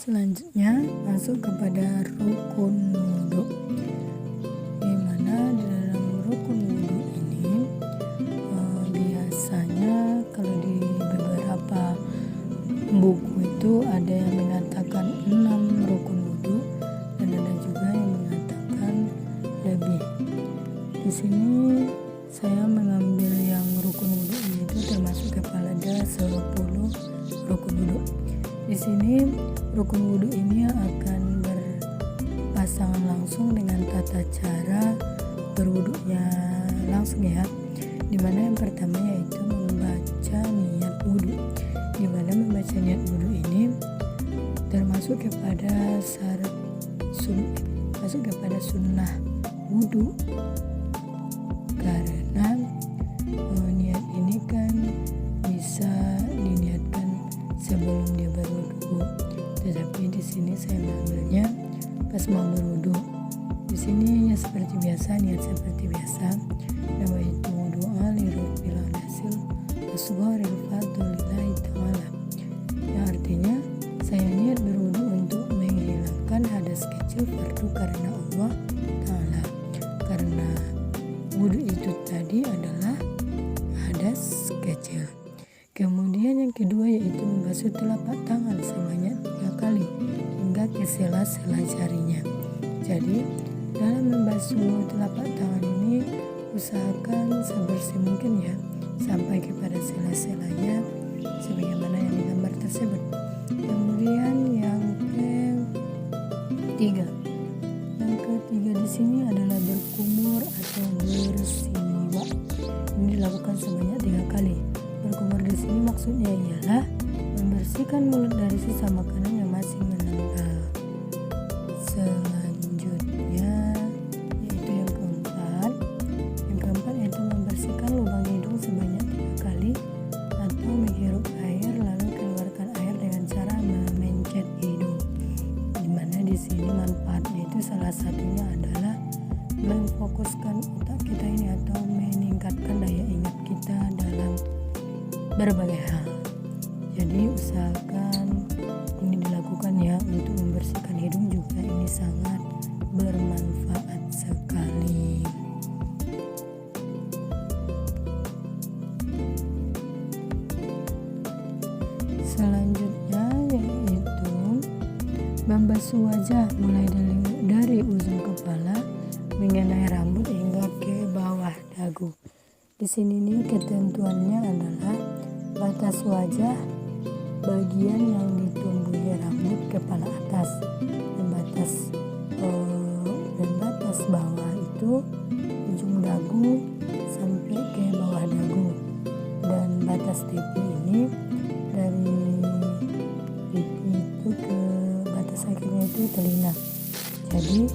Selanjutnya masuk kepada rukun wudhu, di mana di dalam rukun wudhu ini biasanya kalau di beberapa buku itu ada yang mengatakan 6 rukun wudhu dan ada juga yang mengatakan lebih. Di sini saya mengambil yang rukun wudhu itu termasuk kepada 10 rukun wudhu. Di sini rukun wudhu ini akan berpasangan langsung dengan tata cara berwudhunya langsung ya. Dimana yang pertama yaitu membaca niat wudhu. Dimana membaca niat wudhu ini termasuk kepada sunnah wudhu, karena niat ini kan bisa diniatkan sebelum dia berwudu, tetapi di sini saya mengambilnya pas mau berwudu. Di sini ya seperti biasa, niat seperti biasa. Nawaitu doa lirabbil alamin asgharil fadlillahi ta'ala. Yang artinya saya niat berwudu untuk menghilangkan hadas kecil fardu karena Allah Ta'ala. Karena wudu itu tadi adalah hadas kecil. Kemudian yang kedua yaitu membasuh telapak tangan sebanyak 3 kali hingga ke sela-sela jarinya. Jadi dalam membasuh telapak tangan ini usahakan sebersih mungkin ya, sampai kepada sela-selanya sebagaimana yang digambar tersebut. Kemudian yang ketiga di sini adalah berkumur atau bersiwak. Ini dilakukan sebanyak 3 kali. Berkumur di sini maksudnya ialah membersihkan mulut dari sisa makanan yang masih menempel. Selanjutnya yaitu yang keempat yaitu membersihkan lubang hidung sebanyak 3 kali atau menghirup air lalu keluarkan air dengan cara memencet hidung. Dimana di sini manfaatnya itu salah satunya adalah memfokuskan otak kita ini atau meningkatkan daya ingat kita dalam berbagai hal. Jadi usahakan ini dilakukan ya, untuk membersihkan hidung juga ini sangat bermanfaat sekali. Selanjutnya yaitu membasuh wajah mulai dari ujung kepala mengenai rambut hingga ke bawah dagu. Di sini nih ketentuannya adalah batas wajah bagian yang ditumbuhi rambut kepala atas, dan batas bawah itu ujung dagu sampai ke bawah dagu, dan batas pipi ini dari pipi itu ke batas akhirnya itu telinga. Jadi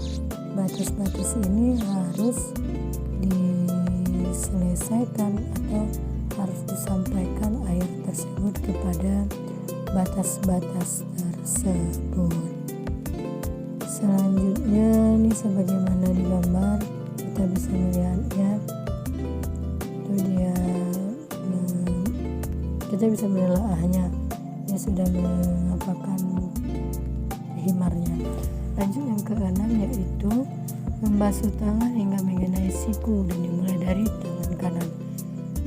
batas-batas ini harus diselesaikan atau harus disampaikan air tersebut kepada batas-batas tersebut. Selanjutnya ini sebagaimana digambar, kita bisa melihatnya itu kita bisa menelaahnya, dia sudah mengapakan himarnya. Lanjut yang keenam yaitu membasuh tangan hingga mengenai siku, dan dimulai dari tangan kanan.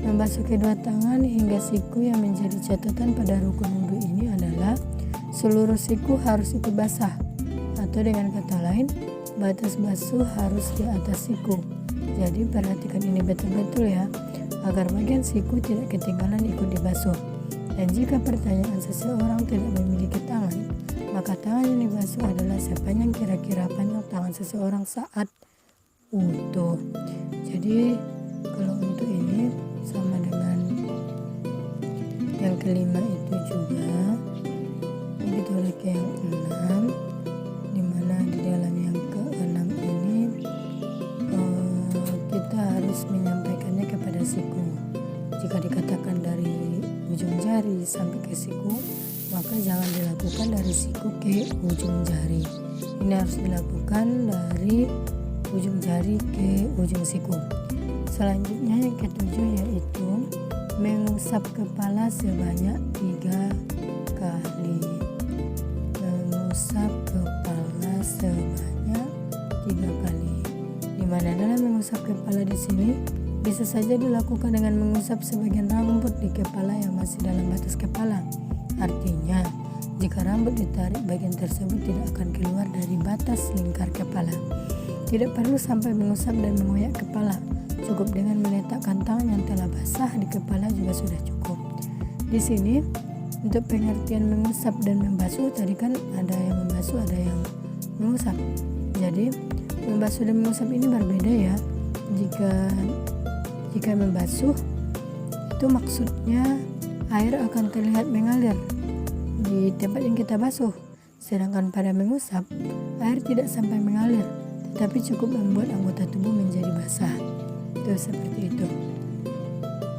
Membasuh kedua tangan hingga siku yang menjadi catatan pada rukun wudhu ini adalah seluruh siku harus ikut basah, atau dengan kata lain batas basuh harus di atas siku. Jadi perhatikan ini betul-betul ya, agar bagian siku tidak ketinggalan ikut dibasuh. Dan jika pertanyaan seseorang tidak memiliki tangan, maka tangan yang dibasuh adalah sepanjang kira-kira panjang tangan seseorang saat utuh. Jadi kalau untuk ini sama dengan yang kelima itu juga, begitu oleh ke yang 6, dimana di dalam yang ke-6 ini kita harus menyampaikannya kepada siku. Jika dikatakan dari ujung jari sampai ke siku, maka jangan dilakukan dari siku ke ujung jari. Ini harus dilakukan dari ujung jari ke ujung siku. Selanjutnya yang ketujuh yaitu mengusap kepala sebanyak 3 kali. mengusap kepala sebanyak 3 kali. Dimana dalam mengusap kepala di sini bisa saja dilakukan dengan mengusap sebagian rambut di kepala yang masih dalam batas kepala. Artinya, jika rambut ditarik, bagian tersebut tidak akan keluar dari batas lingkar kepala. Tidak perlu sampai mengusap dan mengoyak kepala. Cukup dengan meletakkan tangan yang telah basah di kepala juga sudah cukup. Di sini untuk pengertian mengusap dan membasuh, tadi kan ada yang membasuh, ada yang mengusap. Jadi membasuh dan mengusap ini berbeda ya. Jika membasuh itu maksudnya air akan terlihat mengalir di tempat yang kita basuh. Sedangkan pada mengusap, air tidak sampai mengalir, tetapi cukup membuat anggota tubuh menjadi basah. Itu seperti itu.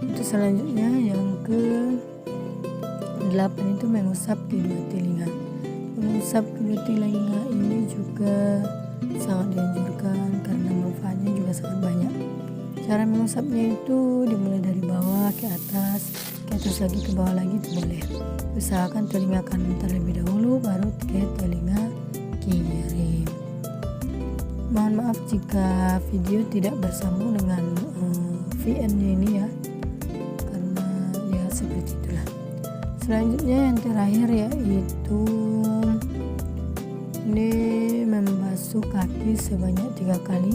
Untuk selanjutnya yang ke-8 itu mengusap kedua telinga. Mengusap kedua telinga ini juga sangat dianjurkan karena manfaatnya juga sangat banyak. Cara mengusapnya itu dimulai dari bawah ke atas lagi ke bawah lagi itu boleh. Usahakan telinga kanan terlebih dahulu, baru ke telinga kiri. Mohon maaf jika video tidak bersambung dengan VN-nya ini ya, karena ya seperti itulah. Selanjutnya yang terakhir yaitu ini membasuh kaki sebanyak 3 kali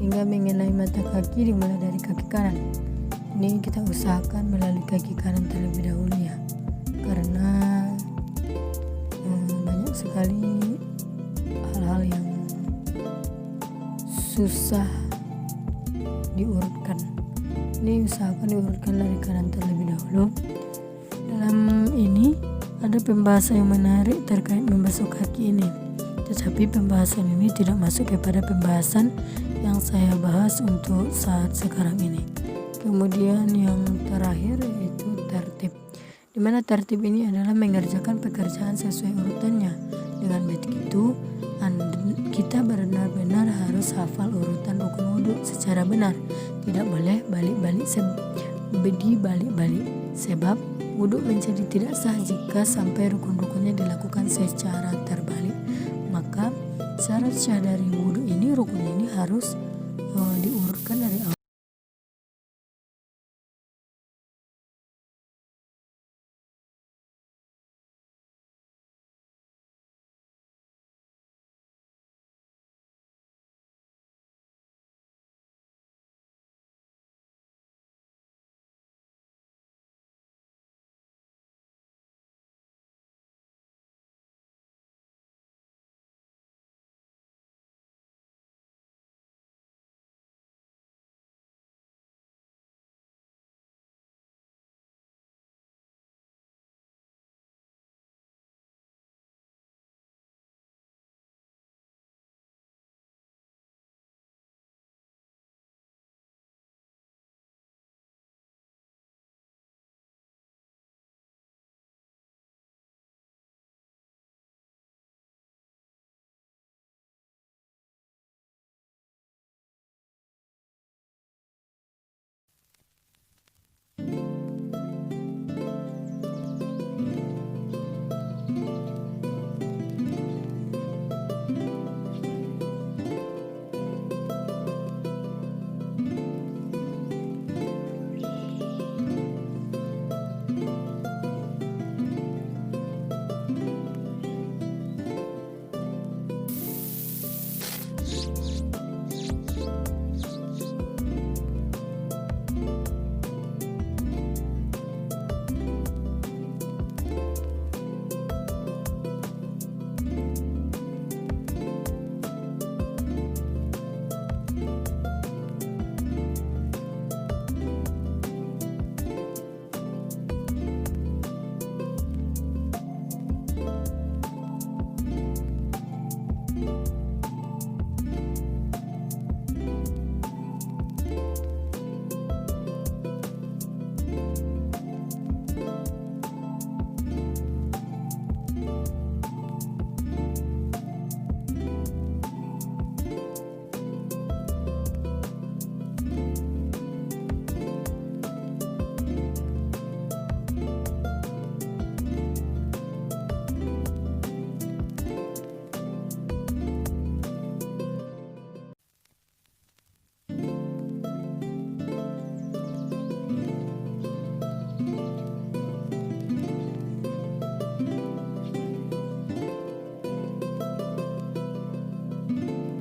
hingga mengenai mata kaki, dimulai dari kaki kanan. Ini kita usahakan melalui kaki kanan terlebih dahulu ya, karena banyak sekali hal-hal yang susah diurutkan. Ini usahakan diurutkan dari kanan terlebih dahulu. Dalam ini ada pembahasan yang menarik terkait membasuh kaki ini, tetapi pembahasan ini tidak masuk kepada pembahasan yang saya bahas untuk saat sekarang ini. Kemudian yang terakhir yaitu tertib, dimana tertib ini adalah mengerjakan pekerjaan sesuai urutannya. Dengan begitu kita benar-benar harus hafal urutan rukun wudhu secara benar. Tidak boleh balik-balik sebab wudhu menjadi tidak sah jika sampai rukun-rukunnya dilakukan secara terbalik. Maka syarat syah dari wudhu ini, rukunnya ini harus diurutkan dari awal.